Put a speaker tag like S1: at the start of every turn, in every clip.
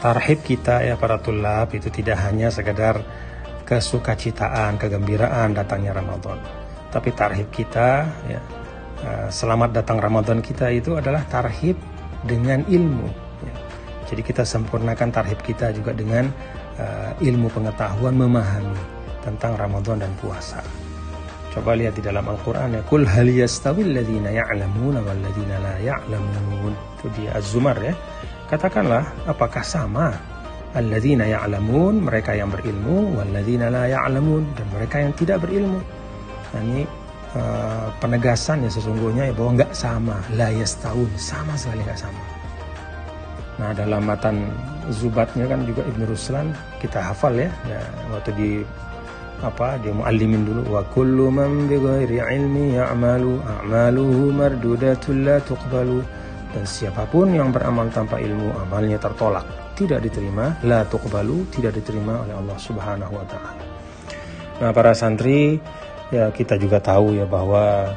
S1: tarhib kita ya para tulab itu tidak hanya sekedar kesukacitaan, kegembiraan datangnya Ramadan, tapi tarhib kita ya, selamat datang Ramadan kita itu adalah tarhib dengan ilmu ya. Jadi kita sempurnakan tarhib kita juga dengan ilmu pengetahuan, memahami tentang Ramadan dan puasa. Coba lihat di dalam Al-Quran ya, Qul hal yastawil ladzina ya'lamuna wal ladzina la ya'lamun. Itu di Az-Zumar ya. Katakanlah, apakah sama alladzina ya'lamun, mereka yang berilmu, wal ladzina la ya'lamun, dan mereka yang tidak berilmu. Nah, ini penegasan ya sesungguhnya ya, bahwa enggak sama, la yastawun, sama sekali enggak sama. Nah, dalam matan Zubatnya kan juga Ibnu Ruslan kita hafal ya, waktu di dia muallimin dulu, wa kullu man bighairi ilmi ya'malu a'maluhu mardudatul la tuqbalu, dan siapapun yang beramal tanpa ilmu amalnya tertolak, tidak diterima, la tuqbalu, tidak diterima oleh Allah Subhanahu wa taala. Nah, para santri ya, kita juga tahu ya bahwa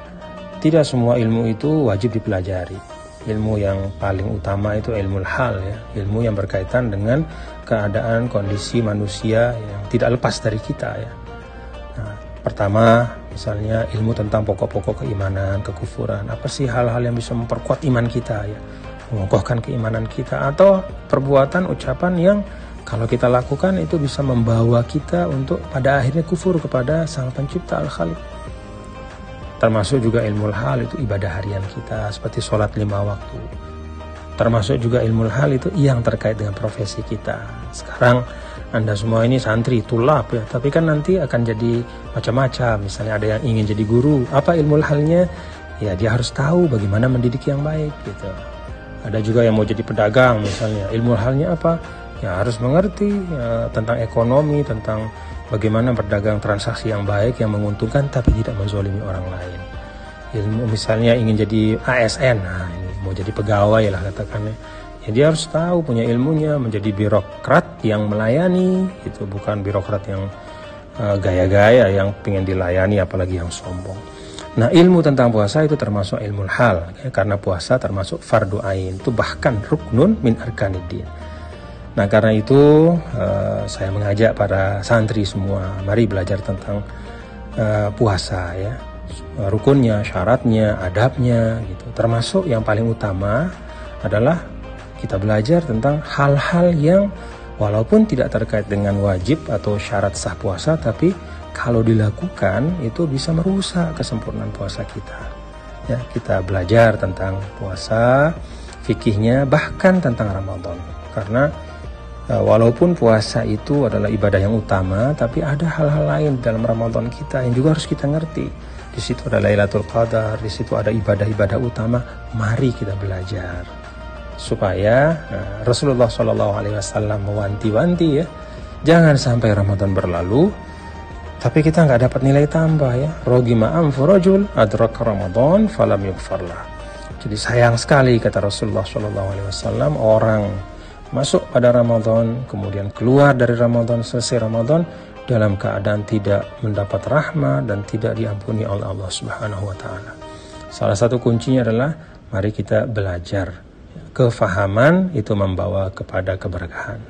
S1: tidak semua ilmu itu wajib dipelajari. Ilmu yang paling utama itu ilmu hal ya, ilmu yang berkaitan dengan keadaan kondisi manusia yang tidak lepas dari kita ya. Nah, pertama misalnya ilmu tentang pokok-pokok keimanan, kekufuran. Apa sih hal-hal yang bisa memperkuat iman kita ya, mengokohkan keimanan kita, atau perbuatan, ucapan yang kalau kita lakukan itu bisa membawa kita untuk pada akhirnya kufur kepada Sang Pencipta Al-Khaliq. Termasuk juga ilmu hal itu ibadah harian kita seperti sholat 5 waktu. Termasuk juga ilmu hal itu yang terkait dengan profesi kita. Sekarang Anda semua ini santri, tulab ya, tapi kan nanti akan jadi macam-macam. Misalnya ada yang ingin jadi guru, apa ilmu halnya? Ya dia harus tahu bagaimana mendidik yang baik gitu. Ada juga yang mau jadi pedagang misalnya, ilmu halnya apa? Ya harus mengerti ya, tentang ekonomi, tentang bagaimana berdagang transaksi yang baik, yang menguntungkan tapi tidak menzalimi orang lain. Ilmu misalnya ingin jadi ASN, nah ini mau jadi pegawai lah katakannya. Ya dia harus tahu, punya ilmunya, menjadi birokrat yang melayani, itu bukan birokrat yang gaya-gaya yang pengen dilayani apalagi yang sombong. Nah, ilmu tentang puasa itu termasuk ilmu hal ya, karena puasa termasuk fardu ain, itu bahkan ruknun min arkaniddin. Nah, karena itu saya mengajak para santri semua, mari belajar tentang puasa ya, rukunnya, syaratnya, adabnya gitu. Termasuk yang paling utama adalah kita belajar tentang hal-hal yang walaupun tidak terkait dengan wajib atau syarat sah puasa, tapi kalau dilakukan itu bisa merusak kesempurnaan puasa kita. Ya, kita belajar tentang puasa, fikihnya, bahkan tentang Ramadan. Karena walaupun puasa itu adalah ibadah yang utama, tapi ada hal-hal lain dalam Ramadan kita yang juga harus kita ngerti. Di situ ada Lailatul Qadar, di situ ada ibadah-ibadah utama. Mari kita belajar supaya Rasulullah SAW mewanti-wanti ya, jangan sampai Ramadan berlalu tapi kita nggak dapat nilai tambah ya. Rogima anfu rajul adraka Ramadan falam yughfarlah. Jadi sayang sekali kata Rasulullah SAW, orang masuk pada Ramadan, kemudian keluar dari Ramadan, selesai Ramadan dalam keadaan tidak mendapat rahmat dan tidak diampuni oleh Allah Subhanahu wa taala. Salah satu kuncinya adalah mari kita belajar. Kefahaman itu membawa kepada keberkahan.